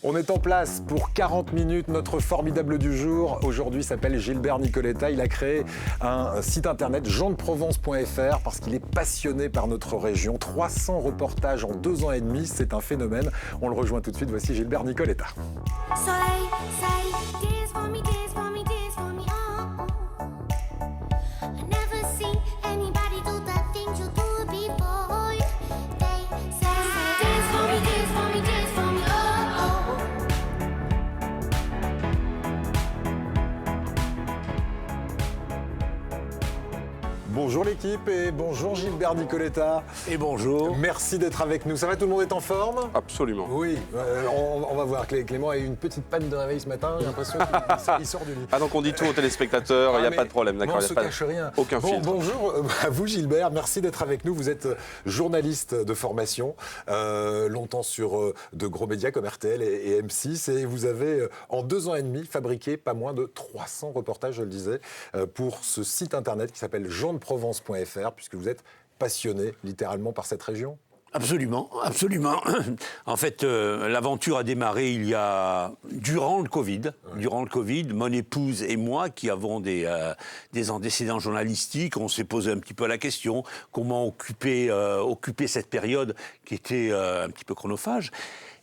On est en place pour 40 minutes. Notre formidable du jour, aujourd'hui, s'appelle Gilbert Nicoletta. Il a créé un site internet, jeandeprovence.fr, parce qu'il est passionné par notre région. 300 reportages en 2 ans et demi, c'est un phénomène. On le rejoint tout de suite. Voici Gilbert Nicoletta. Bonjour l'équipe et bonjour Gilbert Nicoletta. Et bonjour. Merci d'être avec nous. Ça va, tout le monde est en forme? Absolument. Oui, on va voir. Clément a eu une petite panne de réveil ce matin. J'ai l'impression qu'il sort du lit. Ah, donc on dit tout aux téléspectateurs, il n'y a pas de problème, d'accord? On ne se cache rien. Aucun filtre. Bonjour à vous Gilbert, merci d'être avec nous. Vous êtes journaliste de formation, longtemps sur de gros médias comme RTL et M6. Et vous avez, en 2 ans et demi, fabriqué pas moins de 300 reportages, je le disais, pour ce site internet qui s'appelle jeandeprovence.fr, puisque vous êtes passionné littéralement par cette région. Absolument, absolument. En fait, l'aventure a démarré il y a durant le Covid. Ouais. Durant le Covid, mon épouse et moi, qui avons des antécédents journalistiques, on s'est posé un petit peu la question comment occuper cette période qui était un petit peu chronophage.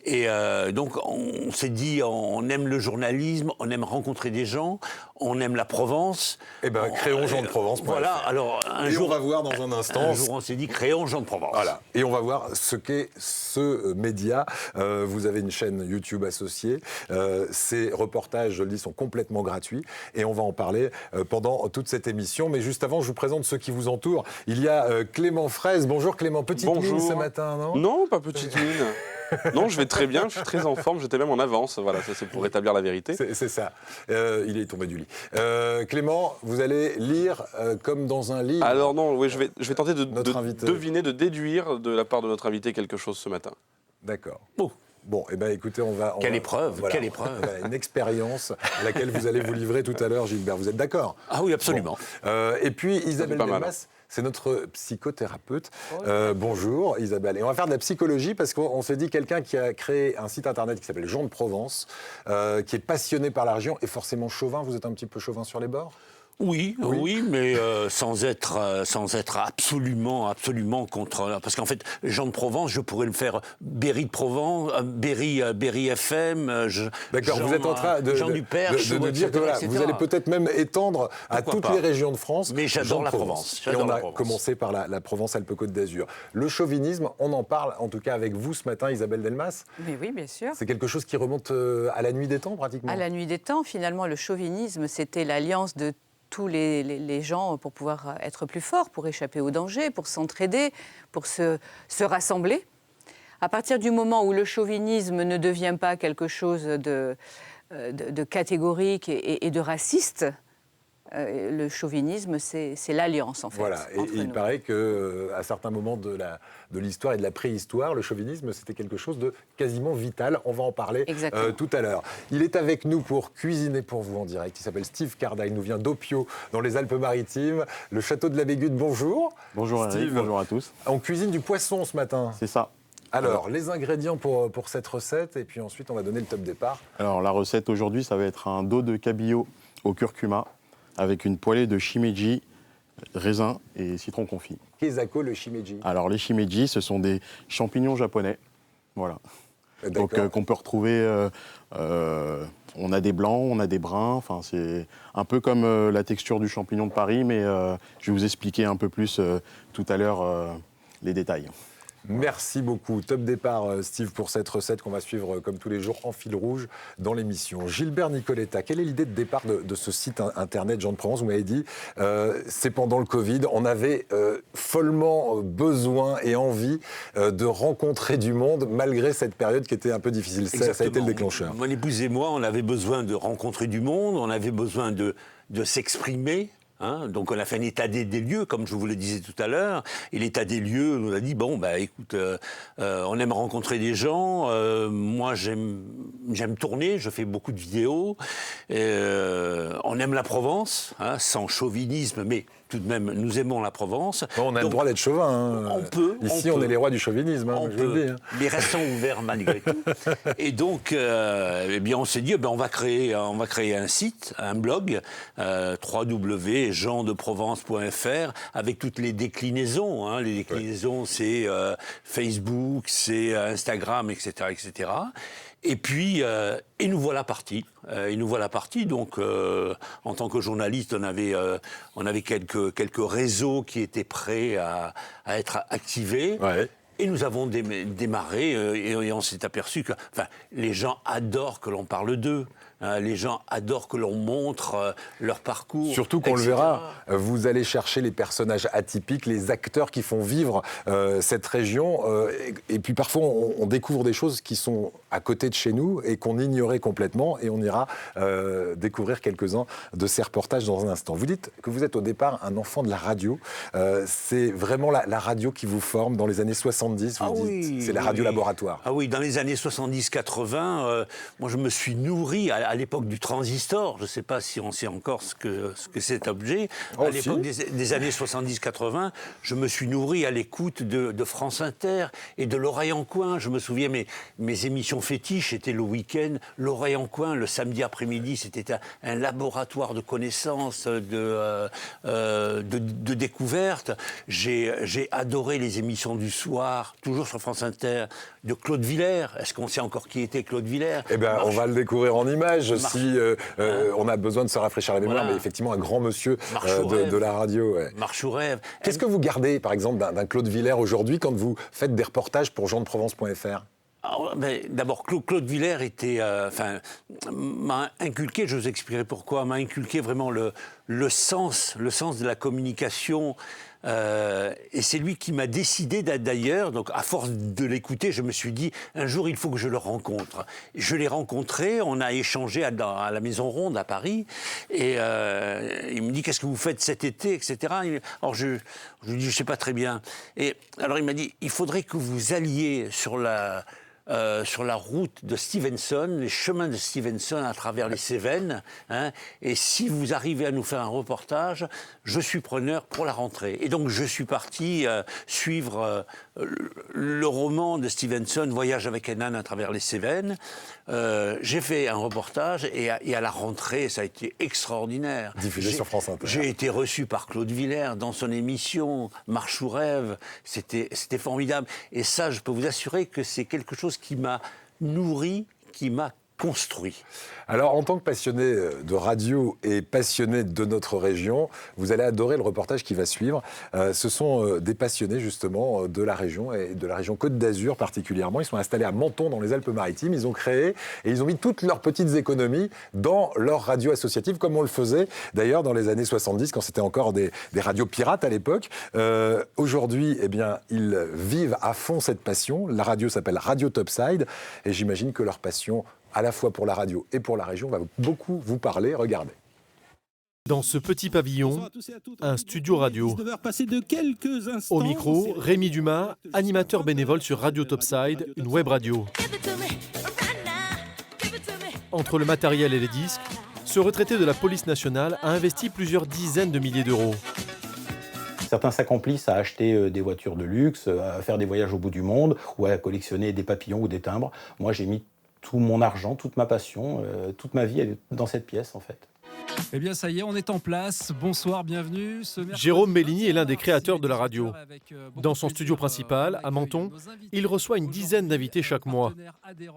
Et donc, on s'est dit, on aime le journalisme, on aime rencontrer des gens, on aime la Provence. Eh bien, créons Jean de Provence. Voilà, alors on va voir dans un instant. Un jour, on s'est dit, créons Jean de Provence. Voilà, et on va voir ce qu'est ce média. Vous avez une chaîne YouTube associée. Ces reportages, je le dis, sont complètement gratuits. Et on va en parler pendant toute cette émission. Mais juste avant, je vous présente ceux qui vous entourent. Il y a Clément Fraise. Bonjour Clément, petite mine ce matin, non? Non, pas petite mine. Non, je vais très bien, je suis très en forme, j'étais même en avance, voilà, ça c'est pour rétablir la vérité. C'est ça, il est tombé du lit. Clément, vous allez lire comme dans un livre. Alors non, oui, je vais tenter de deviner, de déduire de la part de notre invité quelque chose ce matin. D'accord. Oh. Bon, eh ben, écoutez, on va... Quelle épreuve, voilà, quelle épreuve. Une expérience à laquelle vous allez vous livrer tout à l'heure, Gilbert. Vous êtes d'accord? Ah oui, absolument. Bon. Et puis, Isabelle Delmas, c'est notre psychothérapeute. Bonjour, Isabelle. Et on va faire de la psychologie parce qu'on s'est dit quelqu'un qui a créé un site internet qui s'appelle Jean de Provence, qui est passionné par la région et forcément chauvin. Vous êtes un petit peu chauvin sur les bords? Oui, mais sans être absolument contre. Parce qu'en fait, Jean de Provence, je pourrais le faire Berry de Provence, Berry FM. D'accord, vous êtes en train de dire que voilà, vous allez peut-être même étendre à toutes les régions de France. Mais j'adore la Provence. Et on a commencé par la Provence-Alpes-Côte d'Azur. Le chauvinisme, on en parle en tout cas avec vous ce matin, Isabelle Delmas. Mais oui, bien sûr. C'est quelque chose qui remonte à la nuit des temps pratiquement. À la nuit des temps, finalement, le chauvinisme, c'était l'alliance de tous les gens pour pouvoir être plus forts, pour échapper au danger, pour s'entraider, pour se rassembler. À partir du moment où le chauvinisme ne devient pas quelque chose de catégorique et de raciste, le chauvinisme, c'est l'alliance, en fait. Voilà, et il paraît qu'à certains moments de l'histoire et de la préhistoire, le chauvinisme, c'était quelque chose de quasiment vital. On va en parler tout à l'heure. Il est avec nous pour cuisiner pour vous en direct. Il s'appelle Steve Carda, il nous vient d'Opio, dans les Alpes-Maritimes. Le château de la Bégude, bonjour. Bonjour Steve. Eric, bonjour à tous. On cuisine du poisson ce matin. C'est ça. Alors, les ingrédients pour cette recette, et puis ensuite, on va donner le top départ. Alors, la recette aujourd'hui, ça va être un dos de cabillaud au curcuma, avec une poêlée de shimeji, raisin et citron confit. Kezako, le shimeji. Alors les shimeji, ce sont des champignons japonais, voilà. Donc qu'on peut retrouver. On a des blancs, on a des bruns. Enfin, c'est un peu comme la texture du champignon de Paris, mais je vais vous expliquer un peu plus tout à l'heure les détails. Merci beaucoup. Top départ, Steve, pour cette recette qu'on va suivre comme tous les jours en fil rouge dans l'émission. Gilbert Nicoletta, quelle est l'idée de départ de ce site internet Jean de Provence? Vous m'avez dit, c'est pendant le Covid, on avait follement besoin et envie de rencontrer du monde malgré cette période qui était un peu difficile. Ça a été le déclencheur. Mon épouse et moi, on avait besoin de rencontrer du monde, on avait besoin de s'exprimer. Donc on a fait un état des lieux, comme je vous le disais tout à l'heure. Et l'état des lieux nous a dit, bon, écoute, on aime rencontrer des gens. Moi, j'aime j'aime tourner, je fais beaucoup de vidéos. On aime la Provence, hein, sans chauvinisme, mais tout de même, nous aimons la Provence. On a le droit d'être chauvin. Hein. On peut. Ici, on est les rois du chauvinisme. Hein, je le dis, hein. Mais restons ouverts malgré tout. Et donc, eh bien, on s'est dit, on va créer un site, un blog, www.jeandeprovence.fr, avec toutes les déclinaisons. Hein. Les déclinaisons, c'est Facebook, c'est Instagram, etc., etc. Et puis, et nous voilà partis. Donc, en tant que journaliste, on avait quelques réseaux qui étaient prêts à être activés. Ouais. Et nous avons démarré et on s'est aperçu que les gens adorent que l'on parle d'eux. Les gens adorent que l'on montre leur parcours. Surtout qu'on le verra, vous allez chercher les personnages atypiques, les acteurs qui font vivre cette région. Et puis parfois, on découvre des choses qui sont à côté de chez nous et qu'on ignorait complètement. Et on ira découvrir quelques-uns de ces reportages dans un instant. Vous dites que vous êtes au départ un enfant de la radio. C'est vraiment la radio qui vous forme dans les années 70, vous dites. C'est la radio laboratoire. Ah oui, dans les années 70-80, moi je me suis nourri à l'époque du transistor, je ne sais pas si on sait encore ce que c'est cet objet, à l'époque des années 70-80, je me suis nourri à l'écoute de France Inter et de L'Oreille en Coin. Je me souviens, mes émissions fétiches étaient le week-end, L'Oreille en Coin, le samedi après-midi, c'était un laboratoire de connaissances, de découvertes. J'ai adoré les émissions du soir, toujours sur France Inter, de Claude Villers. Est-ce qu'on sait encore qui était Claude Villers ? Eh bien, on va le découvrir en images. Si on a besoin de se rafraîchir la mémoire, mais effectivement, un grand monsieur de la radio. Ouais. Marche ou rêve. Qu'est-ce que vous gardez, par exemple, d'un Claude Villers aujourd'hui quand vous faites des reportages pour jeandeprovence.fr ? D'abord, Claude Villers m'a inculqué, je vous expliquerai pourquoi, m'a inculqué vraiment le sens de la communication. Et c'est lui qui m'a décidé d'ailleurs, donc à force de l'écouter, je me suis dit, un jour il faut que je le rencontre. Je l'ai rencontré, on a échangé à la Maison Ronde à Paris, et il me dit, qu'est-ce que vous faites cet été, etc. Alors je lui dis, je ne sais pas très bien. Et alors il m'a dit, il faudrait que vous alliez sur la route de Stevenson, les chemins de Stevenson à travers les Cévennes. Hein, et si vous arrivez à nous faire un reportage, je suis preneur pour la rentrée. Et donc je suis parti suivre le roman de Stevenson, Voyage avec un âne à travers les Cévennes. J'ai fait un reportage et à la rentrée, ça a été extraordinaire. Diffusé sur France Inter. J'ai été reçu par Claude Villers dans son émission Marche ou rêve. C'était formidable. Et ça, je peux vous assurer que c'est quelque chose qui m'a nourri, qui m'a construit. Alors, en tant que passionné de radio et passionné de notre région, vous allez adorer le reportage qui va suivre. Ce sont des passionnés, justement, de la région et de la région Côte d'Azur particulièrement. Ils sont installés à Menton, dans les Alpes-Maritimes. Ils ont créé et ils ont mis toutes leurs petites économies dans leur radio associative, comme on le faisait d'ailleurs dans les années 70, quand c'était encore des radios pirates à l'époque. Aujourd'hui, eh bien, ils vivent à fond cette passion. La radio s'appelle Radio Topside et j'imagine que leur passion, à la fois pour la radio et pour la région, va beaucoup vous parler. Regardez. Dans ce petit pavillon, un studio radio. Au micro, Rémi Dumas, animateur bénévole sur Radio Topside, une web radio. Entre le matériel et les disques, ce retraité de la police nationale a investi plusieurs dizaines de milliers d'euros. Certains s'accomplissent à acheter des voitures de luxe, à faire des voyages au bout du monde ou à collectionner des papillons ou des timbres. Moi, j'ai mis tout mon argent, toute ma passion, toute ma vie dans cette pièce, en fait. Eh bien, ça y est, on est en place. Bonsoir, bienvenue. Jérôme Bellini est l'un des créateurs de la radio. Dans son studio principal, à Menton, il reçoit une dizaine d'invités chaque mois.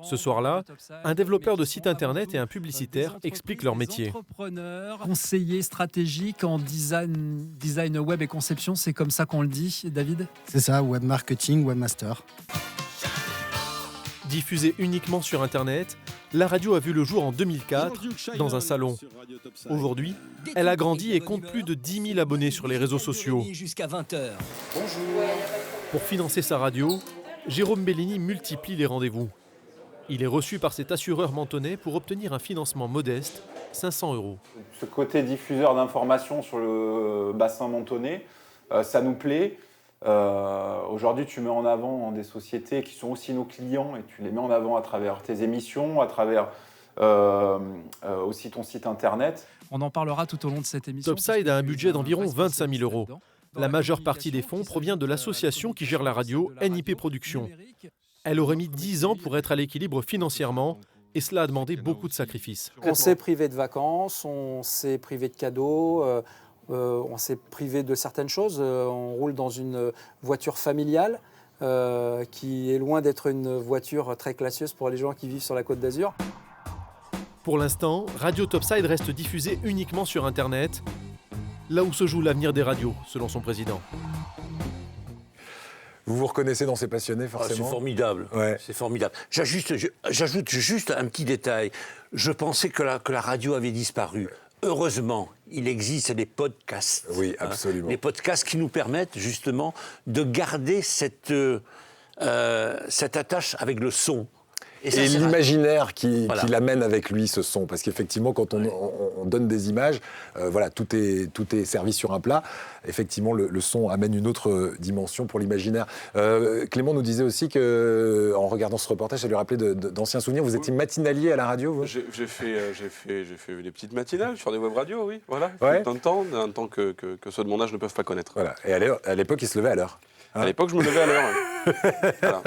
Ce soir-là, un développeur de site internet et un publicitaire expliquent leur métier. Conseiller stratégique en design web et conception, c'est comme ça qu'on le dit, David ? C'est ça, web marketing, webmaster. Diffusée uniquement sur Internet, la radio a vu le jour en 2004 dans un salon. Aujourd'hui, elle a grandi et compte plus de 10 000 abonnés sur les réseaux sociaux. Pour financer sa radio, Jérôme Bellini multiplie les rendez-vous. Il est reçu par cet assureur mentonnais pour obtenir un financement modeste, 500 €. Ce côté diffuseur d'informations sur le bassin mentonnais, ça nous plaît. Aujourd'hui, tu mets en avant des sociétés qui sont aussi nos clients et tu les mets en avant à travers tes émissions, à travers aussi ton site internet. On en parlera tout au long de cette émission. Topside a un budget d'environ 25 000 euros. La majeure partie des fonds provient de l'association qui gère la radio, NIP Productions. Elle aurait mis 10 ans pour être à l'équilibre financièrement et cela a demandé beaucoup de sacrifices. On s'est privé de vacances, on s'est privé de cadeaux, on s'est privé de certaines choses. On roule dans une voiture familiale qui est loin d'être une voiture très classieuse pour les gens qui vivent sur la Côte d'Azur. Pour l'instant, Radio Topside reste diffusée uniquement sur Internet, là où se joue l'avenir des radios, selon son président. Vous vous reconnaissez dans ces passionnés, forcément? C'est formidable. Ouais. C'est formidable. J'ajoute juste un petit détail. Je pensais que la radio avait disparu. Heureusement, il existe des podcasts. Oui, absolument. Des podcasts qui nous permettent justement de garder cette attache avec le son. Et l'imaginaire qui l'amène avec lui, ce son. Parce qu'effectivement, quand on donne des images, voilà, tout est servi sur un plat. Effectivement, le son amène une autre dimension pour l'imaginaire. Clément nous disait aussi qu'en regardant ce reportage, ça lui rappelait d'anciens souvenirs. Vous étiez matinalier à la radio, vous? J'ai fait des petites matinales sur des web radios, oui. Voilà. Ouais. Un temps que ceux de mon âge ne peuvent pas connaître. Voilà. Et à l'époque, il se levait à l'heure. À l'époque, je me levais à l'heure. Voilà.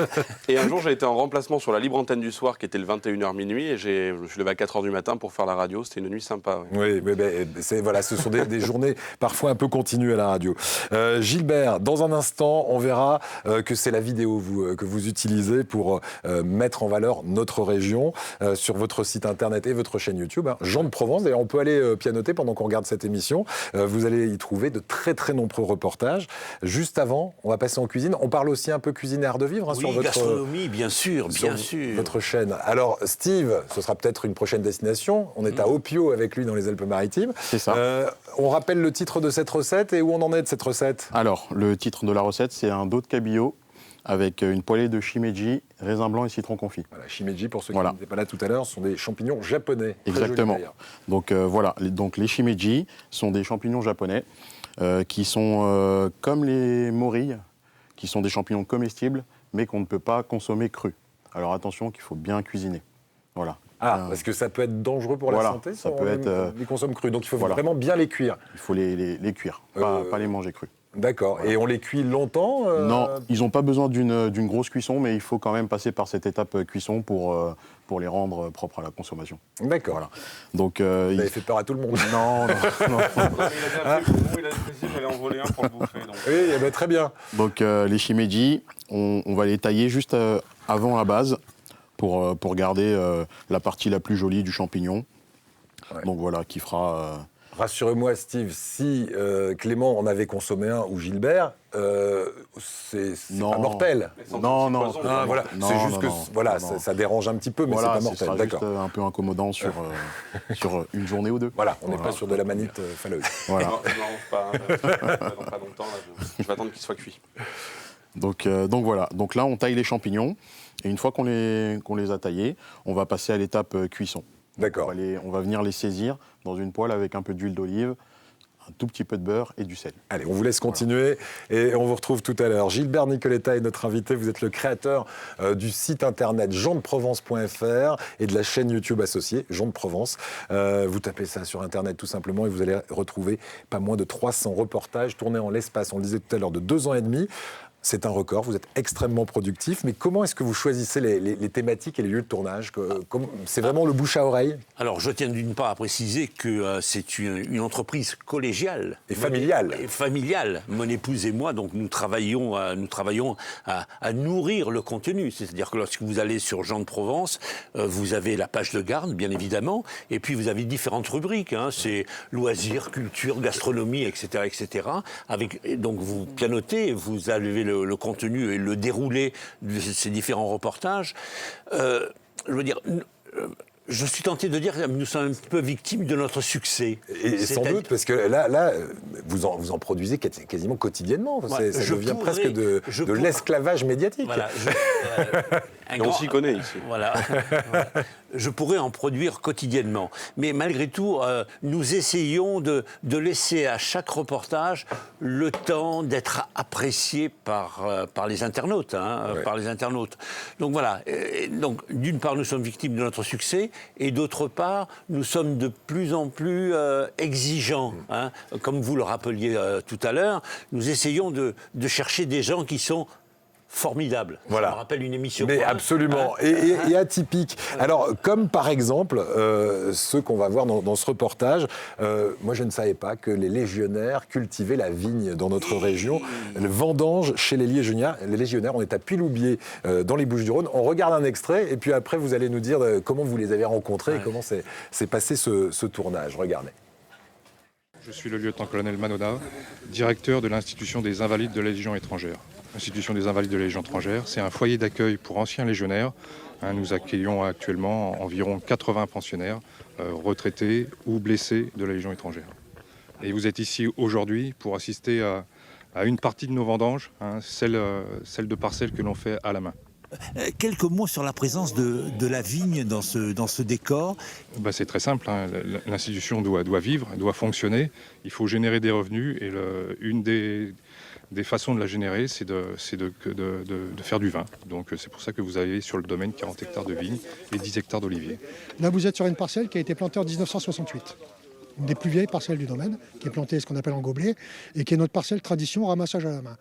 Et un jour, j'ai été en remplacement sur la libre antenne du soir, qui était le 21h minuit, et je me suis levé à 4h du matin pour faire la radio. C'était une nuit sympa. Oui, voilà, ce sont des journées parfois un peu continues à la radio. Gilbert, dans un instant, on verra que c'est la vidéo que vous utilisez pour mettre en valeur notre région sur votre site internet et votre chaîne YouTube. Jean de Provence, d'ailleurs, on peut aller pianoter pendant qu'on regarde cette émission. Vous allez y trouver de très très nombreux reportages. Juste avant, on va passer en cuisine. On parle aussi un peu cuisine et art de vivre oui, sur votre gastronomie, bien sûr, votre chaîne. Alors, Steve, ce sera peut-être une prochaine destination. On est à Opio avec lui dans les Alpes-Maritimes. C'est ça. On rappelle le titre de cette recette et où on en est de cette recette? Alors, le titre de la recette, c'est un dos de cabillaud avec une poêlée de shimeji, raisin blanc et citron confit. Voilà, shimeji, pour ceux qui n'étaient pas là tout à l'heure, ce sont des champignons japonais. Exactement. Donc voilà, les shimeji sont des champignons japonais qui sont comme les morilles, qui sont des champignons comestibles, mais qu'on ne peut pas consommer crus. Alors attention qu'il faut bien cuisiner. Voilà. Parce que ça peut être dangereux pour la santé, ça peut être... les consomme crus, donc il faut vraiment bien les cuire. Il faut les cuire, pas les manger crus. D'accord. Voilà. Et on les cuit longtemps Non, ils n'ont pas besoin d'une grosse cuisson, mais il faut quand même passer par cette étape cuisson pour les rendre propres à la consommation. D'accord. Voilà. Donc, vous avez fait peur à tout le monde. Non. Il a dit j'allais en voler un pour le bouffer. Donc. Oui, très bien. Donc les shimeji, on va les tailler juste avant la base pour garder la partie la plus jolie du champignon. Ouais. Donc voilà, qui fera... Rassure-moi, Steve, si Clément en avait consommé un ou Gilbert, c'est pas mortel. Non. Voilà. C'est juste que ça dérange un petit peu, mais c'est pas mortel. C'est juste un peu incommodant sur une journée ou deux. Voilà, on n'est pas sur de la manite falleuse. Voilà. Non, pas longtemps. Là, je vais attendre qu'il soit cuit. Donc voilà. Donc là, on taille les champignons. Et une fois qu'on les a taillés, on va passer à l'étape cuisson. D'accord. On va venir les saisir dans une poêle avec un peu d'huile d'olive, un tout petit peu de beurre et du sel. Allez, on vous laisse continuer et on vous retrouve tout à l'heure. Gilbert Nicoletta est notre invité. Vous êtes le créateur du site internet jeandeprovence.fr et de la chaîne YouTube associée, Jean de Provence. Vous tapez ça sur internet tout simplement et vous allez retrouver pas moins de 300 reportages tournés en l'espace, on le disait tout à l'heure, de 2 ans et demi. C'est un record, vous êtes extrêmement productif, mais comment est-ce que vous choisissez les thématiques et les lieux de tournage? C'est vraiment le bouche à oreille? Alors, je tiens d'une part à préciser que c'est une entreprise collégiale. Et familiale. Familiale. Mon épouse et moi, donc nous travaillons à nourrir le contenu. C'est-à-dire que lorsque vous allez sur Jean de Provence, vous avez la page de garde, bien évidemment, et puis vous avez différentes rubriques. C'est loisirs, culture, gastronomie, etc., etc. Donc vous pianotez, vous avez le contenu et le déroulé de ces différents reportages. Je veux dire, Je suis tenté de dire que nous sommes un peu victimes de notre succès. Et sans doute, parce que là vous en produisez quasiment quotidiennement. Ça devient presque de l'esclavage médiatique. Voilà, on s'y connaît ici. Voilà. Je pourrais en produire quotidiennement. Mais malgré tout, nous essayons de laisser à chaque reportage le temps d'être apprécié par les internautes. Par les internautes. Donc voilà. Donc, d'une part, nous sommes victimes de notre succès, et d'autre part, nous sommes de plus en plus exigeants. Comme vous le rappeliez tout à l'heure, nous essayons de chercher des gens qui sont formidable. Voilà. Ça me rappelle une émission. Mais absolument. Et atypique. Alors, comme par exemple, ceux qu'on va voir dans ce reportage, moi je ne savais pas que les légionnaires cultivaient la vigne dans notre région. Le vendange chez les légionnaires. On est à Puy-Loubier, dans les Bouches-du-Rhône. On regarde un extrait et puis après vous allez nous dire comment vous les avez rencontrés et comment s'est passé ce tournage. Regardez. Je suis le lieutenant-colonel Manona, directeur de l'Institution des Invalides de la Légion étrangère. L'Institution des Invalides de la Légion étrangère, c'est un foyer d'accueil pour anciens légionnaires. Nous accueillons actuellement environ 80 pensionnaires, retraités ou blessés de la Légion étrangère. Et vous êtes ici aujourd'hui pour assister à une partie de nos vendanges, celle de parcelles que l'on fait à la main. Quelques mots sur la présence de la vigne dans ce décor. C'est très simple, l'institution doit vivre, doit fonctionner, il faut générer des revenus et une des façons de la générer, c'est de faire du vin. Donc c'est pour ça que vous avez sur le domaine 40 hectares de vignes et 10 hectares d'oliviers. Là vous êtes sur une parcelle qui a été plantée en 1968. Une des plus vieilles parcelles du domaine, qui est plantée ce qu'on appelle en gobelet, et qui est notre parcelle tradition ramassage à la main.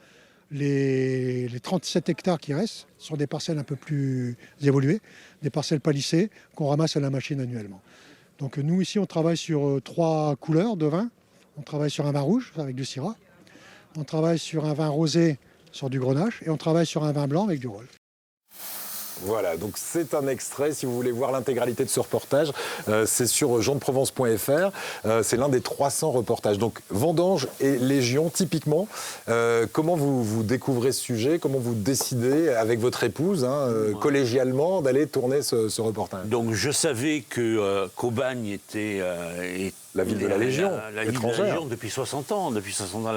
Les 37 hectares qui restent sont des parcelles un peu plus évoluées, des parcelles palissées qu'on ramasse à la machine annuellement. Donc nous ici on travaille sur 3 couleurs de vin. On travaille sur un vin rouge avec du syrah, on travaille sur un vin rosé sur du grenache et on travaille sur un vin blanc avec du rôle. Voilà, donc c'est un extrait, si vous voulez voir l'intégralité de ce reportage, c'est sur jeandeprovence.fr, c'est l'un des 300 reportages. Donc vendange et légion, typiquement, comment vous découvrez ce sujet, comment vous décidez avec votre épouse, collégialement, d'aller tourner ce reportage? Donc je savais qu'Aubagne était... la ville de la Légion, la ville de la Légion depuis 60 ans. Depuis 60 ans,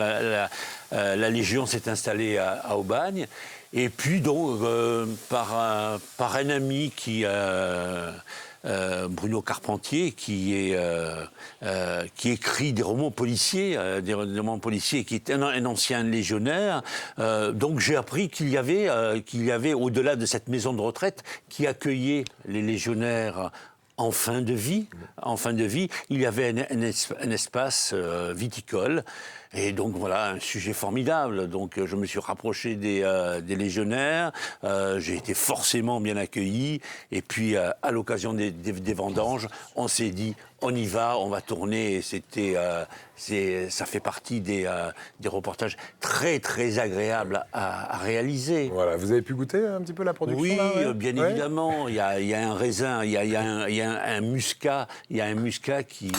la Légion s'est installée à Aubagne. Et puis donc, par un ami Bruno Carpentier, qui écrit des romans policiers, qui est un ancien légionnaire. Donc j'ai appris qu'il y avait, au-delà de cette maison de retraite, qui accueillait les légionnaires en fin de vie, il y avait un espace viticole. Et donc voilà, un sujet formidable. Donc je me suis rapproché des légionnaires, j'ai été forcément bien accueilli. Et puis à l'occasion des vendanges, on s'est dit, on y va, on va tourner. Et ça fait partie des reportages très très agréables à réaliser. Voilà, vous avez pu goûter un petit peu la production? Oui, là, bien évidemment. Il y a un raisin, il y a un muscat, qui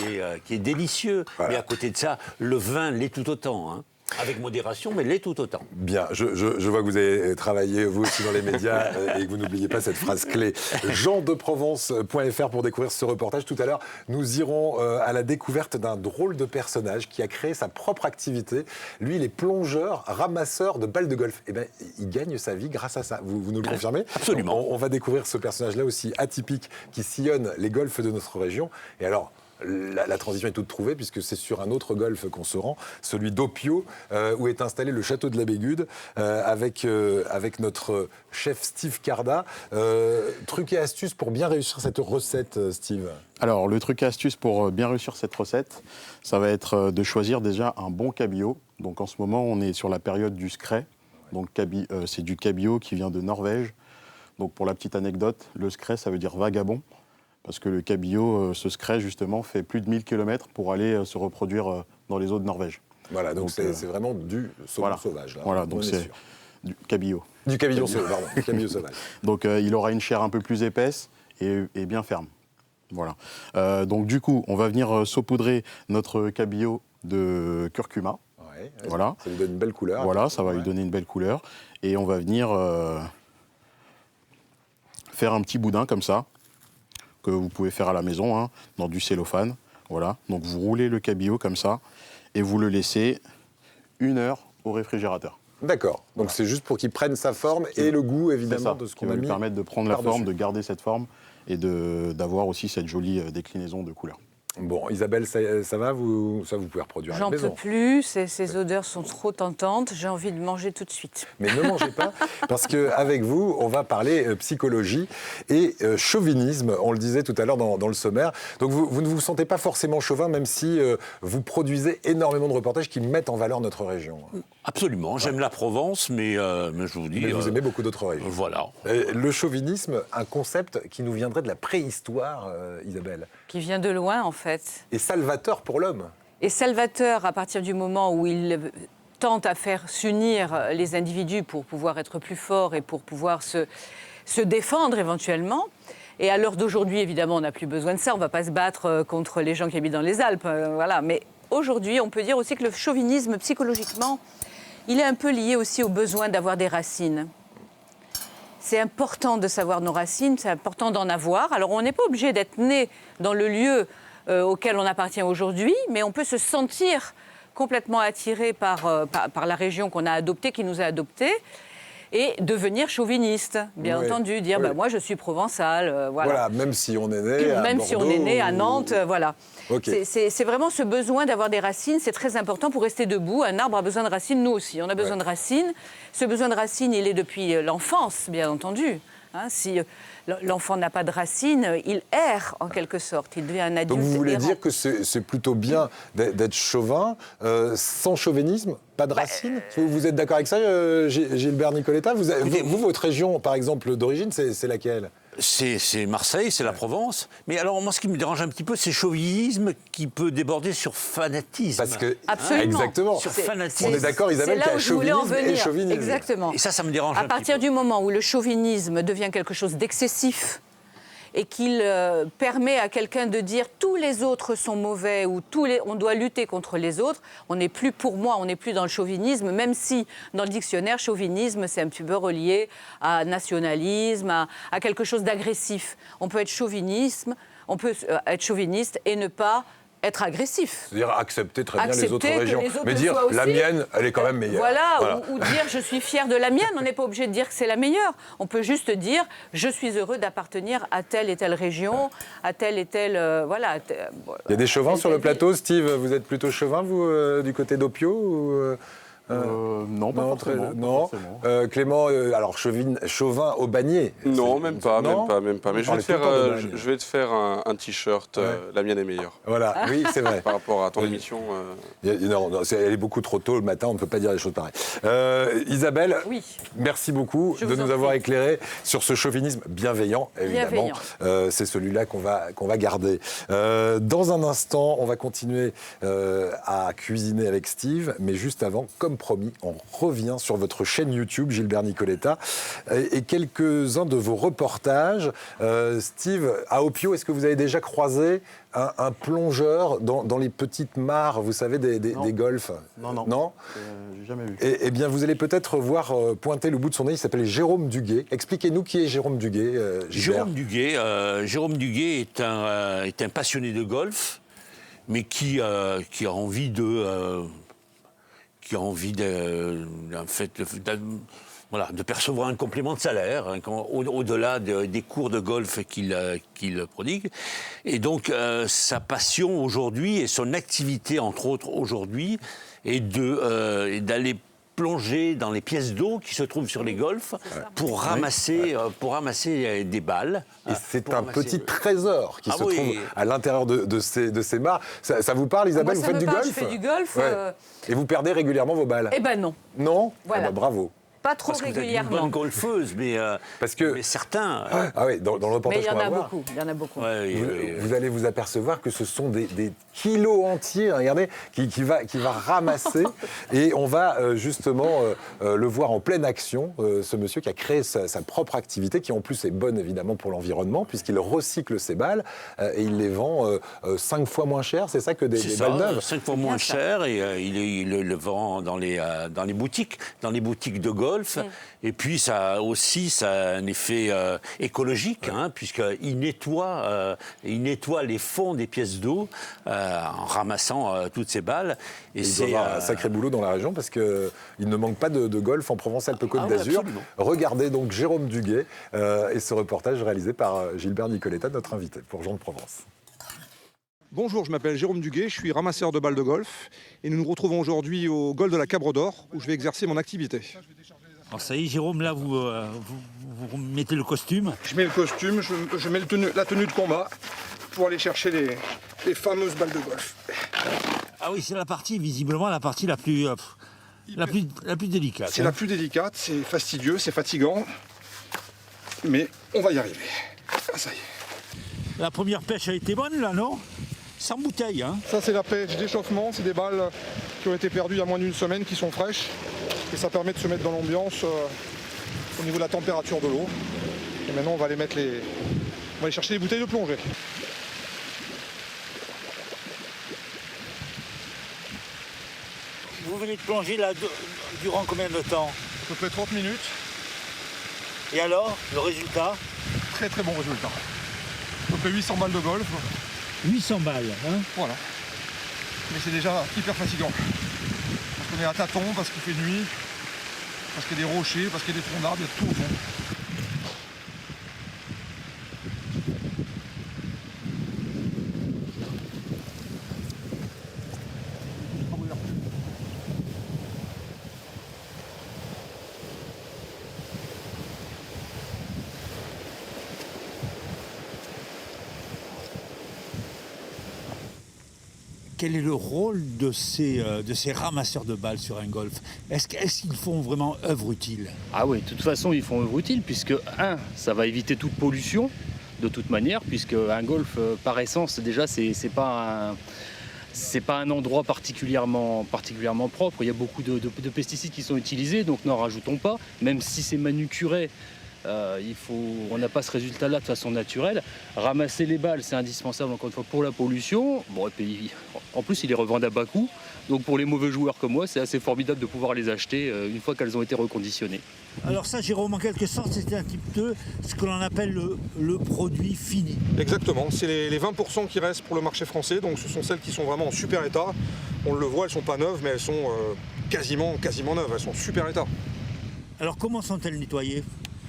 est délicieux. Voilà. Mais à côté de ça, le vin l'est tout autant. Avec modération, mais l'est tout autant. Bien, je vois que vous avez travaillé, vous aussi, dans les médias, et que vous n'oubliez pas cette phrase clé. jeandeprovence.fr pour découvrir ce reportage. Tout à l'heure, nous irons à la découverte d'un drôle de personnage qui a créé sa propre activité. Lui, il est plongeur, ramasseur de balles de golf. Eh bien, il gagne sa vie grâce à ça. Vous nous le confirmez? Absolument. On va découvrir ce personnage-là aussi atypique qui sillonne les golfs de notre région. Et alors... La transition est toute trouvée puisque c'est sur un autre golfe qu'on se rend, celui d'Opio, où est installé le château de la Bégude, avec notre chef Steve Carda. Truc et astuce pour bien réussir cette recette, Steve? Alors, le truc et astuce pour bien réussir cette recette, ça va être de choisir déjà un bon cabillaud. Donc en ce moment, on est sur la période du scray. Donc c'est du cabillaud qui vient de Norvège. Donc pour la petite anecdote, le scray, ça veut dire vagabond. Parce que le cabillaud, ce scray, justement, fait plus de 1000 km pour aller se reproduire dans les eaux de Norvège. Voilà, donc c'est vraiment du saumon sauvage. Là, voilà, donc c'est du cabillaud. Du cabillaud sauvage, pardon, du cabillaud sauvage. Donc il aura une chair un peu plus épaisse et bien ferme. Voilà. Donc du coup, on va venir saupoudrer notre cabillaud de curcuma. Ouais, voilà. Ça lui donne une belle couleur. Voilà, ça va lui donner une belle couleur. Et on va venir faire un petit boudin comme ça. que vous pouvez faire à la maison, hein, dans du cellophane. Voilà. Donc vous roulez le cabillaud comme ça et vous le laissez 1 heure au réfrigérateur. D'accord. Donc c'est juste pour qu'il prenne sa forme et le goût évidemment de ce qu'on a mis. Qui va lui permettre de prendre la forme, de garder cette forme et d'avoir aussi cette jolie déclinaison de couleurs. Bon, Isabelle, ça va vous pouvez reproduire à la maison. J'en peux plus, ces odeurs sont trop tentantes, j'ai envie de manger tout de suite. Mais ne mangez pas, parce qu'avec vous, on va parler psychologie et chauvinisme, on le disait tout à l'heure dans le sommaire. Donc vous ne vous sentez pas forcément chauvin, même si vous produisez énormément de reportages qui mettent en valeur notre région. Absolument, j'aime la Provence, mais je vous dis... Mais vous aimez beaucoup d'autres régions. Voilà. Le chauvinisme, un concept qui nous viendrait de la préhistoire, Isabelle. Qui vient de loin, en fait. Et salvateur pour l'homme. Et salvateur à partir du moment où il tente à faire s'unir les individus pour pouvoir être plus forts et pour pouvoir se défendre éventuellement. Et à l'heure d'aujourd'hui, évidemment, on n'a plus besoin de ça. On ne va pas se battre contre les gens qui habitent dans les Alpes. Voilà. Mais aujourd'hui, on peut dire aussi que le chauvinisme, psychologiquement, il est un peu lié aussi au besoin d'avoir des racines. C'est important de savoir nos racines, c'est important d'en avoir. Alors, on n'est pas obligé d'être né dans le lieu auquel on appartient aujourd'hui, mais on peut se sentir complètement attiré par la région qu'on a adoptée, qui nous a adoptés, et devenir chauviniste, bien entendu, dire moi je suis provençal, voilà, même si on est né à même Bordeaux, si on est né à Nantes, voilà. Okay. C'est vraiment ce besoin d'avoir des racines, c'est très important pour rester debout. Un arbre a besoin de racines, nous aussi, on a besoin de racines. Ce besoin de racines, il est depuis l'enfance, bien entendu. Hein, si l'enfant n'a pas de racines, il erre en quelque sorte, il devient un adulte. Donc vous voulez errant. dire que c'est plutôt bien d'être chauvin, sans chauvinisme, pas de racines Vous êtes d'accord avec ça, Gilbert Nicoletta vous, votre région, par exemple, d'origine, c'est laquelle ? C'est Marseille, c'est la Provence. Mais alors, moi, ce qui me dérange un petit peu, c'est chauvinisme qui peut déborder sur fanatisme. Parce que, absolument. Exactement. Sur fanatisme. On est d'accord, Isabelle, qu'il y a chauvinisme et chauvinisme. Exactement. Et ça me dérange un petit peu. À partir du moment où le chauvinisme devient quelque chose d'excessif et qu'il permet à quelqu'un de dire tous les autres sont mauvais ou on doit lutter contre les autres, on n'est plus, pour moi, on n'est plus dans le chauvinisme, même si dans le dictionnaire, chauvinisme, c'est un petit peu relié à nationalisme, à quelque chose d'agressif. On peut être chauviniste et ne pas être agressif. C'est-à-dire accepter très bien les autres que régions. Les autres mais dire la mienne, elle est quand même meilleure. Voilà. Ou dire je suis fier de la mienne. On n'est pas obligé de dire que c'est la meilleure. On peut juste dire je suis heureux d'appartenir à telle et telle région, à telle et telle. Voilà. Il y a des chauvins sur le plateau. Steve, vous êtes plutôt chauvin, vous, du côté d'Opio ou non, pas forcément. Non. Clément, alors chauvin au Bagné. Non, même pas. Mais je vais te faire un t-shirt. La mienne est meilleure. Voilà, oui, c'est vrai. Par rapport à ton émission. Non, elle est beaucoup trop tôt le matin. On ne peut pas dire des choses pareilles. Isabelle, merci beaucoup de nous avoir éclairé sur ce chauvinisme bienveillant, évidemment. C'est celui-là qu'on va garder. Dans un instant, on va continuer à cuisiner avec Steve, mais juste avant, comme promis, on revient sur votre chaîne YouTube, Gilbert Nicoletta, et quelques-uns de vos reportages. Steve, à Opio, est-ce que vous avez déjà croisé un plongeur dans les petites mares, vous savez, des golfs? Non. J'ai jamais vu. Eh bien, vous allez peut-être voir pointer le bout de son nez. Il s'appelle Jérôme Duguet. Expliquez-nous qui est Jérôme Duguet, Gilbert. Jérôme Duguet est un passionné de golf, mais qui a envie de percevoir un complément de salaire, au-delà des cours de golf qu'il prodigue. Et donc, sa passion aujourd'hui et son activité, entre autres aujourd'hui, est d'aller plonger dans les pièces d'eau qui se trouvent sur les golfs pour ramasser des balles. Et c'est un petit trésor qui se trouve à l'intérieur de ces mares. Ça vous parle, Isabelle? Vous faites du golf? Je fais du golf. Et vous perdez régulièrement vos balles? Eh ben non. Non? Voilà. Eh ben, bravo. Pas trop régulièrement. Vous êtes une bonne golfeuse, mais certains... Ah oui, dans le reportage qu'on va voir. Il y en a beaucoup. Vous allez vous apercevoir que ce sont des kilos entiers, regardez, qui va ramasser. Et on va justement le voir en pleine action, ce monsieur qui a créé sa propre activité, qui en plus est bonne évidemment pour l'environnement, puisqu'il recycle ses balles et il les vend 5 fois moins cher, c'est ça, que des balles neuves? 5 fois moins cher, et il le vend dans les boutiques de golf. golf. Et puis ça a un effet écologique, puisqu'il nettoie les fonds des pièces d'eau en ramassant toutes ces balles. Et il doit y avoir un sacré boulot dans la région parce qu'il ne manque pas de golf en Provence-Alpes-Côte d'Azur. Absolument. Regardez donc Jérôme Duguet et ce reportage réalisé par Gilbert Nicoletta, notre invité pour Jean de Provence. Bonjour, je m'appelle Jérôme Duguet, je suis ramasseur de balles de golf et nous nous retrouvons aujourd'hui au golf de la Cabre d'Or où je vais exercer mon activité. Alors ça y est, Jérôme, là, vous mettez le costume. Je mets le costume, je mets la tenue de combat pour aller chercher les fameuses balles de golf. Ah oui, c'est visiblement la partie la plus délicate. C'est la plus délicate, c'est fastidieux, c'est fatigant, mais on va y arriver. Ah, ça y est. La première pêche a été bonne, là, non? Sans bouteille, hein? Ça, c'est la pêche d'échauffement, c'est des balles qui ont été perdues il y a moins d'une semaine, qui sont fraîches. Et ça permet de se mettre dans l'ambiance au niveau de la température de l'eau. Et maintenant, on va aller chercher les bouteilles de plongée. Vous venez de plonger là durant combien de temps? À peu près 30 minutes. Et alors, le résultat? Très très bon résultat. À peu près 800 balles de golf. 800 balles, hein? Voilà. Mais c'est déjà hyper fatigant. Parce qu'on est à tâtons, parce qu'il fait nuit, parce qu'il y a des rochers, parce qu'il y a des troncs d'arbres, il y a tout au fond. Quel est le rôle de ces ramasseurs de balles sur un golf? Est-ce qu'ils font vraiment œuvre utile? Ah oui, de toute façon, ils font œuvre utile, puisque, ça va éviter toute pollution, de toute manière, puisque un golf, par essence, déjà, c'est pas un endroit particulièrement propre. Il y a beaucoup de pesticides qui sont utilisés, donc n'en rajoutons pas. Même si c'est manucuré, on n'a pas ce résultat-là de façon naturelle. Ramasser les balles, c'est indispensable encore une fois pour la pollution. Bon, et puis, en plus, ils les revendent à bas coût. Donc pour les mauvais joueurs comme moi, c'est assez formidable de pouvoir les acheter une fois qu'elles ont été reconditionnées. Alors ça, Jérôme, en quelque sorte, c'est un petit peu ce que l'on appelle le produit fini. Exactement, c'est les 20% qui restent pour le marché français. Donc ce sont celles qui sont vraiment en super état. On le voit, elles ne sont pas neuves, mais elles sont quasiment neuves. Elles sont en super état. Alors comment sont-elles nettoyées?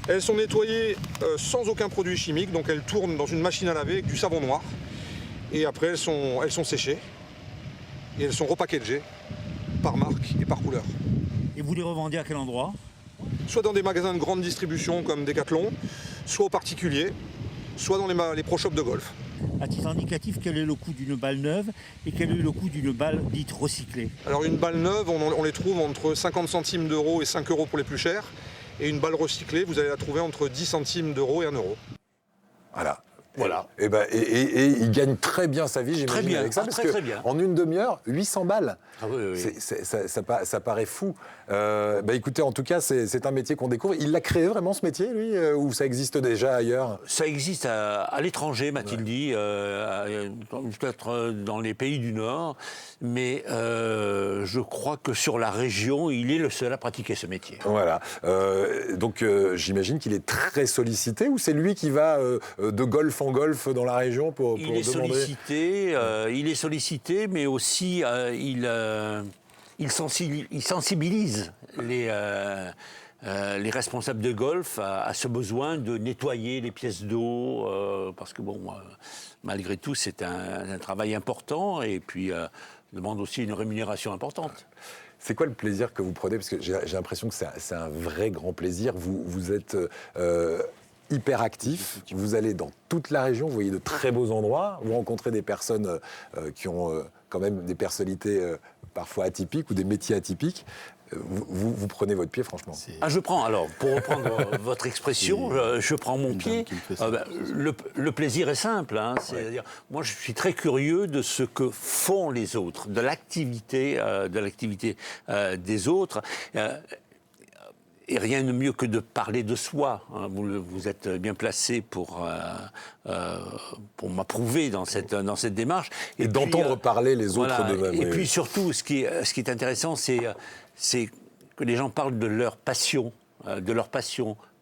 Elles sont nettoyées sans aucun produit chimique, donc elles tournent dans une machine à laver avec du savon noir. Et après, elles sont séchées et elles sont repackagées par marque et par couleur. Et vous les revendez à quel endroit? Soit dans des magasins de grande distribution comme Decathlon, soit aux particuliers, soit dans les pro shops de golf. À titre indicatif, quel est le coût d'une balle neuve et quel est le coût d'une balle dite recyclée? Alors une balle neuve, on les trouve entre 50 centimes d'euros et 5 euros pour les plus chers. Et une balle recyclée, vous allez la trouver entre 10 centimes d'euros et 1 euro. Voilà. Voilà. Et il gagne très bien sa vie, j'imagine, avec ça, parce qu'en une demi-heure, 800 balles. Ah oui. Ça paraît fou. Écoutez, en tout cas, c'est un métier qu'on découvre. Il l'a créé vraiment, ce métier, lui, ou ça existe déjà ailleurs? Ça existe à l'étranger, m'a-t-il dit, peut-être dans les pays du Nord, mais je crois que sur la région, il est le seul à pratiquer ce métier. Voilà. Donc, j'imagine qu'il est très sollicité, ou c'est lui qui va de golf en golf dans la région pour demander... Il est sollicité, mais aussi il sensibilise les responsables de golf à ce besoin de nettoyer les pièces d'eau, parce que malgré tout, c'est un travail important, et puis demande aussi une rémunération importante. C'est quoi le plaisir que vous prenez? Parce que j'ai l'impression que c'est un vrai grand plaisir. Vous êtes hyper actif, vous allez dans toute la région, vous voyez de très beaux endroits, vous rencontrez des personnes qui ont quand même des personnalités parfois atypiques ou des métiers atypiques. Vous prenez votre pied, franchement. Je prends, alors, pour reprendre votre expression, je prends mon pied. Le plaisir est simple, c'est-à-dire, moi je suis très curieux de ce que font les autres, de l'activité des autres. Et rien de mieux que de parler de soi. Vous êtes bien placé pour m'approuver dans cette démarche. Et d'entendre parler les autres d'eux-mêmes. Et puis surtout, ce qui est intéressant, c'est que les gens parlent de leur passion,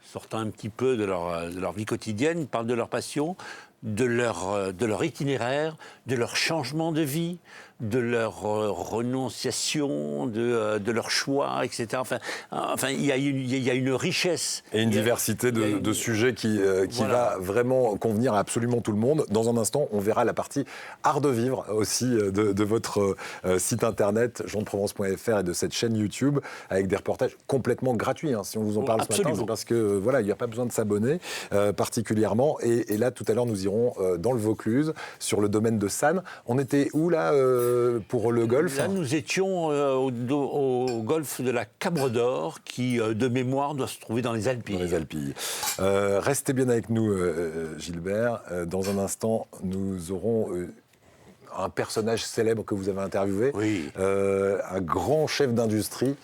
sortant un petit peu de leur vie quotidienne, parlent de leur passion, de leur itinéraire, de leur changement de vie, de leur renonciation, de leur choix, etc. Enfin, il y a une richesse. Et une diversité de sujets qui va vraiment convenir à absolument tout le monde. Dans un instant, on verra la partie art de vivre aussi de votre site internet, jeanprovence.fr, et de cette chaîne YouTube, avec des reportages complètement gratuits. Si on vous en parle ce matin, c'est parce que il n'y a pas besoin de s'abonner particulièrement. Et là, tout à l'heure, nous irons dans le Vaucluse, sur le domaine de Sannes. On était où là pour le golf? Là, nous étions au golfe de la Cabre d'Or, qui, de mémoire, doit se trouver dans les Alpilles. Dans les Alpilles. Restez bien avec nous, Gilbert. Dans un instant, nous aurons un personnage célèbre que vous avez interviewé, un grand chef d'industrie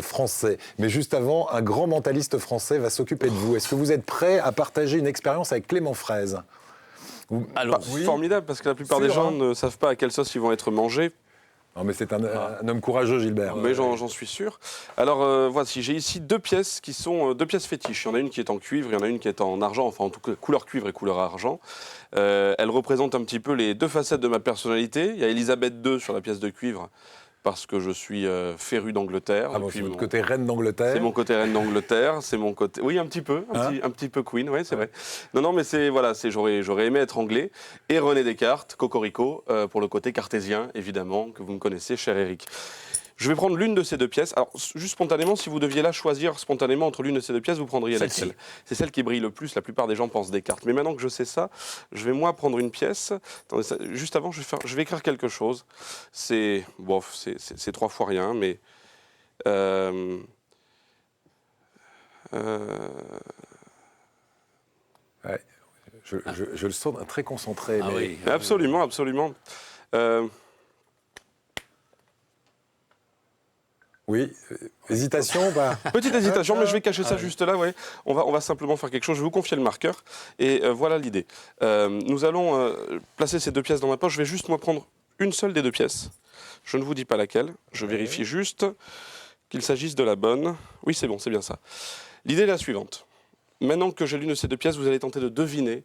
français. Mais juste avant, un grand mentaliste français va s'occuper de vous. Est-ce que vous êtes prêt à partager une expérience avec Clément Fraise? Formidable, parce que la plupart des gens ne savent pas à quelle sauce ils vont être mangés. Non, mais c'est un homme courageux, Gilbert. Mais j'en suis sûr. Alors, voici, j'ai ici deux pièces qui sont deux pièces fétiches. Il y en a une qui est en cuivre, il y en a une qui est en argent, enfin en tout cas couleur cuivre et couleur argent. Elles représentent un petit peu les deux facettes de ma personnalité. Il y a Elisabeth II sur la pièce de cuivre, parce que je suis féru d'Angleterre. Ah bon, c'est votre côté reine d'Angleterre? C'est mon côté reine d'Angleterre, c'est mon côté... Oui, un petit peu, un petit peu queen, oui, c'est vrai. Non, mais j'aurais aimé être anglais. Et René Descartes, Cocorico, pour le côté cartésien, évidemment, que vous me connaissez, cher Eric. Je vais prendre l'une de ces deux pièces. Alors, juste spontanément, si vous deviez là choisir spontanément entre l'une de ces deux pièces, vous prendriez laquelle? C'est celle qui brille le plus. La plupart des gens pensent Descartes. Mais maintenant que je sais ça, je vais moi prendre une pièce. Attendez, juste avant, je vais écrire quelque chose. C'est trois fois rien, mais ouais, je le sens très concentré. Ah mais... oui, absolument. Oui, hésitation Petite hésitation, mais je vais cacher ça juste là. Ouais. On va simplement faire quelque chose. Je vais vous confier le marqueur. Et voilà l'idée. Nous allons placer ces deux pièces dans ma poche. Je vais juste moi prendre une seule des deux pièces. Je ne vous dis pas laquelle. Je vérifie juste qu'il s'agisse de la bonne. Oui, c'est bon, c'est bien ça. L'idée est la suivante. Maintenant que j'ai l'une de ces deux pièces, vous allez tenter de deviner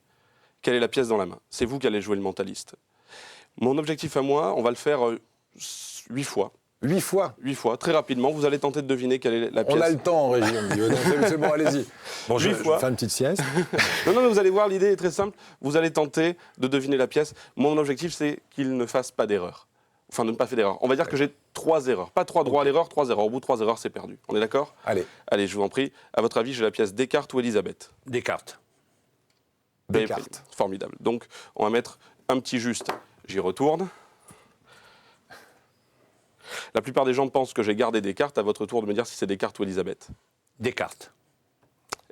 quelle est la pièce dans la main. C'est vous qui allez jouer le mentaliste. Mon objectif à moi, on va le faire 8 fois. 8 fois? 8 fois, très rapidement. Vous allez tenter de deviner quelle est la pièce. On a le temps en régie, on me dit. C'est bon, allez-y. Bon, je vais faire une petite sieste. Non, mais vous allez voir, l'idée est très simple. Vous allez tenter de deviner la pièce. Mon objectif, c'est qu'il ne fasse pas d'erreur. Enfin, de ne pas faire d'erreur. On va dire que j'ai 3 erreurs. Pas 3 droits à l'erreur, 3 erreurs. Au bout de 3 erreurs, c'est perdu. On est d'accord? Allez. Allez, je vous en prie. À votre avis, j'ai la pièce Descartes ou Elisabeth? Descartes. Descartes. Formidable. Donc, on va mettre un petit juste. J'y retourne. La plupart des gens pensent que j'ai gardé Descartes. À votre tour de me dire si c'est Descartes ou Elisabeth. Descartes.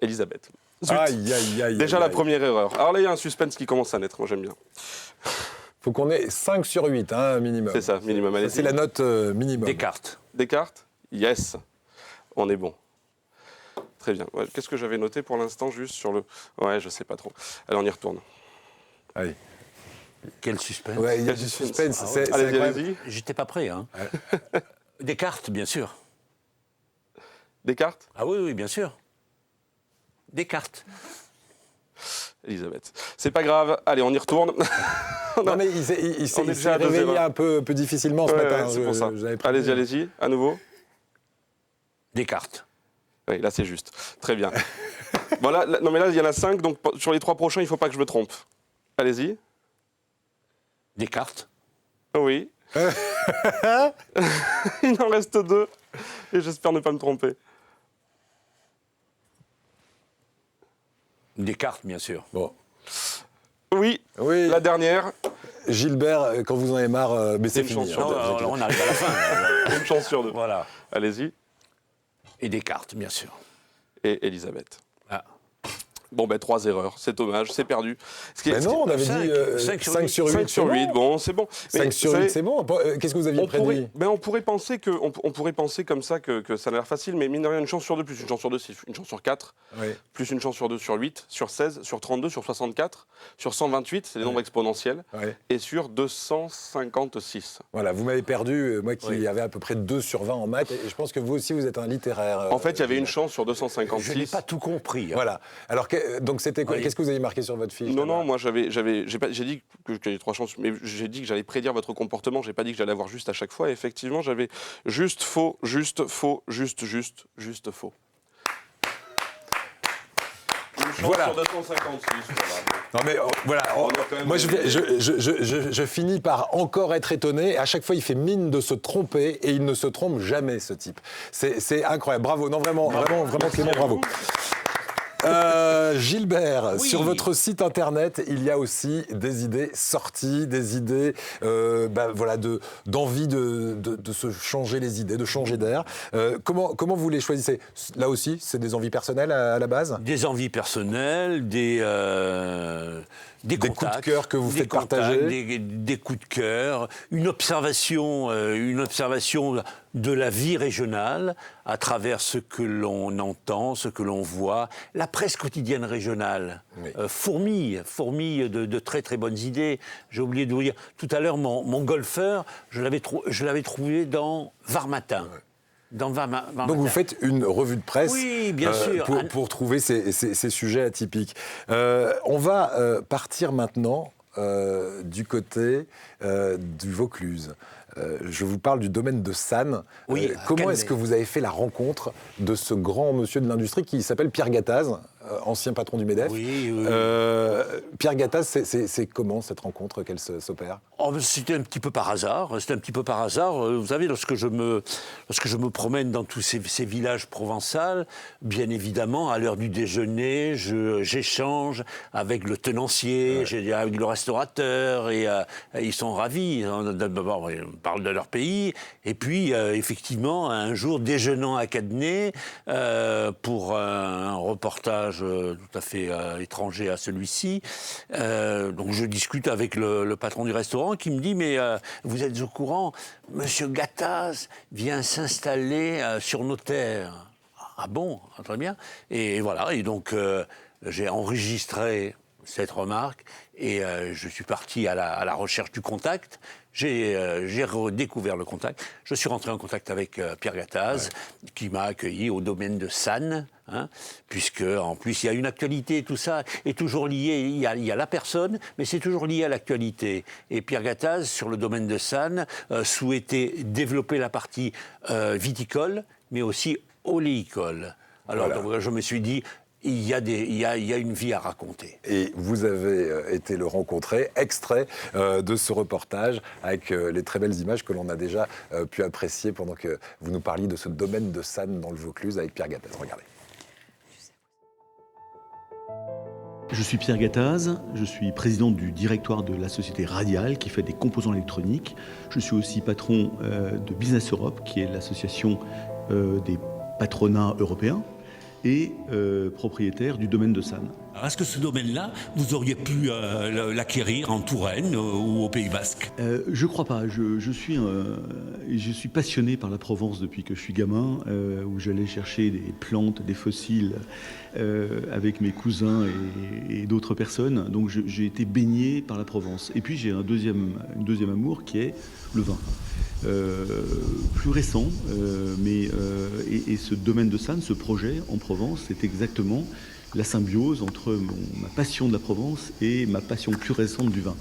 Elisabeth. Aïe. Déjà la première erreur. Alors là, il y a un suspense qui commence à naître. Moi, j'aime bien. Faut qu'on ait 5 sur 8, minimum. C'est ça, minimum. C'est la note minimum. Descartes. Descartes? Yes. On est bon. Très bien. Ouais, qu'est-ce que j'avais noté pour l'instant, juste sur le... Ouais, je sais pas trop. Allez, on y retourne. Allez. Quel suspense. Ouais, il y a du suspense. Allez-y. J'étais pas prêt. Ouais. Descartes, bien sûr. Descartes? Ah oui, bien sûr. Descartes. Elisabeth. C'est pas grave. Allez, on y retourne. Non, mais il s'est réveillé un peu difficilement ce matin. C'est pour ça. Allez-y. À nouveau. Descartes. Oui, là, c'est juste. Très bien. Voilà. Non, mais là, il y en a 5. Donc, sur les 3 prochains, il ne faut pas que je me trompe. Allez-y. Descartes. Oui. Il en reste 2. Et j'espère ne pas me tromper. Descartes, bien sûr. Bon. Oui. La dernière. Gilbert, quand vous en avez marre, mais c'est fini. On arrive à la fin. Une chance sur 2. Voilà. Allez-y. Et Descartes, bien sûr. Et Elisabeth. Ah. Bon, 3 erreurs, c'est dommage, c'est perdu. Non, on avait dit 5 sur 8. 5 sur 8, bon, c'est bon. 5 sur 8, c'est bon. Qu'est-ce que vous aviez prédit? On pourrait penser comme ça que ça a l'air facile, mais mine de rien, une chance sur 2, plus une chance sur 2, c'est une chance sur 4, plus une chance sur 2, sur 8, sur 16, sur 32, sur 64, sur 128, c'est des nombres exponentiels, et sur 256. Voilà, vous m'avez perdu, moi qui avais à peu près 2 sur 20 en maths, et je pense que vous aussi, vous êtes un littéraire. En fait, il y avait une chance sur 256. Je n'ai pas tout compris. Voilà. Alors, donc c'était quoi? Qu'est-ce que vous avez marqué sur votre fiche? Non, moi j'ai dit que j'avais 3 chances, mais j'ai dit que j'allais prédire votre comportement, j'ai pas dit que j'allais avoir juste à chaque fois, et effectivement j'avais juste, faux, juste, faux, juste, faux. Voilà. Sur 256, voilà. Non mais voilà, moi je finis par encore être étonné. À chaque fois, il fait mine de se tromper et il ne se trompe jamais, ce type. C'est incroyable. Bravo, non vraiment Clément, bravo. Gilbert, sur votre site internet, il y a aussi des idées sorties, des idées d'envie de se changer les idées, de changer d'air. Comment vous les choisissez? Là aussi, c'est des envies personnelles à la base? Des envies personnelles, des contacts, coups de cœur que vous faites partager, des coups de cœur, une observation de la vie régionale à travers ce que l'on entend, ce que l'on voit. La presse quotidienne régionale fourmille de très très bonnes idées. J'ai oublié de vous dire tout à l'heure, mon golfeur, je l'avais trouvé dans Var Matin. Donc vous faites une revue de presse bien sûr. Pour trouver ces sujets atypiques. On va partir maintenant du côté du Vaucluse. Je vous parle du domaine de Sannes. Comment est-ce que vous avez fait la rencontre de ce grand monsieur de l'industrie qui s'appelle Pierre Gattaz, ancien patron du MEDEF? Pierre Gattaz, c'est comment cette rencontre qu'elle s'opère? C'était un petit peu par hasard. Vous savez, lorsque je me promène dans tous ces villages provençaux, bien évidemment, à l'heure du déjeuner, j'échange avec le tenancier, avec le restaurateur, et ils sont ravis. D'abord, ils parlent de leur pays, et puis, effectivement, un jour, déjeunant à Cadenet, pour un reportage tout à fait étranger à celui-ci, donc je discute avec le patron du restaurant, qui me dit, mais vous êtes au courant, monsieur Gattaz vient s'installer sur nos terres. Ah bon, très bien. Et voilà, et donc j'ai enregistré cette remarque et je suis parti à la recherche du contact. J'ai redécouvert le contact. Je suis rentré en contact avec Pierre Gattaz, qui m'a accueilli au domaine de Sannes, puisque en plus il y a une actualité, tout ça est toujours lié. Il y a la personne, mais c'est toujours lié à l'actualité. Et Pierre Gattaz, sur le domaine de Sannes, souhaitait développer la partie viticole, mais aussi oléicole. Alors donc, je me suis dit, il y a une vie à raconter. Et vous avez été le rencontrer, extrait de ce reportage, avec les très belles images que l'on a déjà pu apprécier pendant que vous nous parliez de ce domaine de Sannes dans le Vaucluse avec Pierre Gattaz. Regardez. Je suis Pierre Gattaz, je suis président du directoire de la société Radial qui fait des composants électroniques. Je suis aussi patron de Business Europe, qui est l'association des patronats européens, et propriétaire du domaine de Sannes. Alors, est-ce que ce domaine-là, vous auriez pu l'acquérir en Touraine ou au Pays Basque? Je crois pas. Je suis passionné par la Provence depuis que je suis gamin, où j'allais chercher des plantes, des fossiles avec mes cousins et d'autres personnes. Donc j'ai été baigné par la Provence. Et puis j'ai une deuxième amour qui est le vin. Plus récent, et ce domaine de Sannes, ce projet en Provence, c'est exactement la symbiose entre ma passion de la Provence et ma passion plus récente du vin.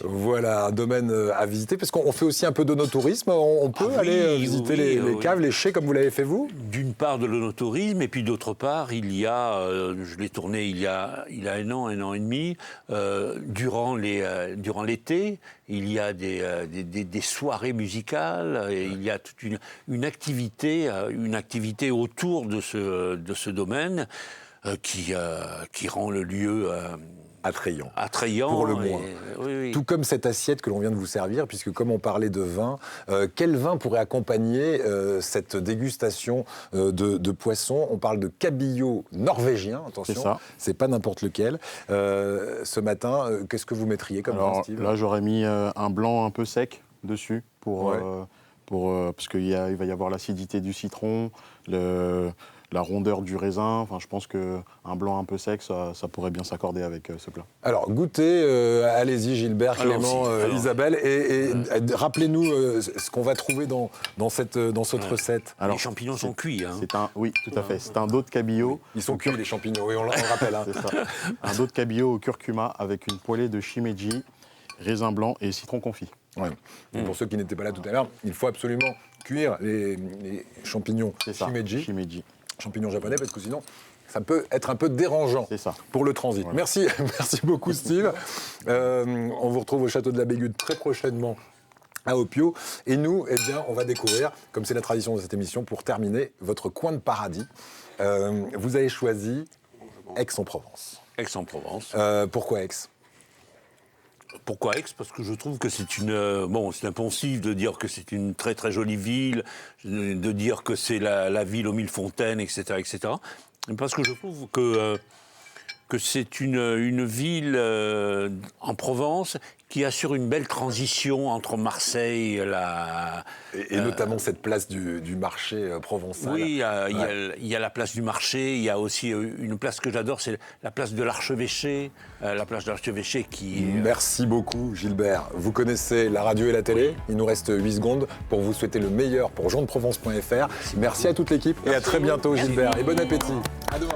Voilà, un domaine à visiter, parce qu'on fait aussi un peu d'onotourisme. On peut aller visiter les caves, les chais, comme vous l'avez fait vous? D'une part de l'onotourisme, et puis d'autre part, je l'ai tourné il y a un an et demi, durant l'été, il y a des soirées musicales, et il y a toute une activité autour de ce domaine qui rend le lieu Attrayant. Attrayant. Pour le moins. Oui. Tout comme cette assiette que l'on vient de vous servir, puisque comme on parlait de vin, quel vin pourrait accompagner cette dégustation de poissons? On parle de cabillaud norvégien, attention, c'est pas n'importe lequel. Ce matin, qu'est-ce que vous mettriez comme vin, Steve? Là, j'aurais mis un blanc un peu sec dessus, parce qu'il va y avoir l'acidité du citron, la rondeur du raisin. Enfin, je pense qu'un blanc un peu sec, ça pourrait bien s'accorder avec ce plat. Alors, goûtez, allez-y Gilbert, Clément, Isabelle, et rappelez-nous ce qu'on va trouver dans cette recette. Alors, les champignons sont cuits. Oui, tout à fait. C'est un dos de cabillaud. Ils sont cuits, les champignons, oui, on le rappelle. Hein. C'est ça. Un dos de cabillaud au curcuma avec une poêlée de shimeji, raisin blanc et citron confit. Ouais. Pour ceux qui n'étaient pas là tout à l'heure, il faut absolument cuire les champignons shimeji. Champignons japonais, parce que sinon, ça peut être un peu dérangeant pour le transit. Voilà. Merci beaucoup, Steve. On vous retrouve au Château de la Bégude très prochainement à Opio. Et nous, on va découvrir, comme c'est la tradition de cette émission, pour terminer, votre coin de paradis. Vous avez choisi Aix-en-Provence. Aix-en-Provence. Pourquoi Aix ? Pourquoi Aix? Parce que je trouve que c'est c'est impensif de dire que c'est une très très jolie ville, de dire que c'est la ville aux mille fontaines, etc., etc. Parce que je trouve que c'est une ville en Provence qui assure une belle transition entre Marseille et notamment cette place du marché provençal. Oui, il y a la place du marché, il y a aussi une place que j'adore, c'est la place de l'Archevêché, qui... Merci beaucoup Gilbert. Vous connaissez la radio et la télé, il nous reste 8 secondes pour vous souhaiter le meilleur pour jeandeprovence.fr. Merci à toute l'équipe et à très bientôt Gilbert et bon appétit. À demain.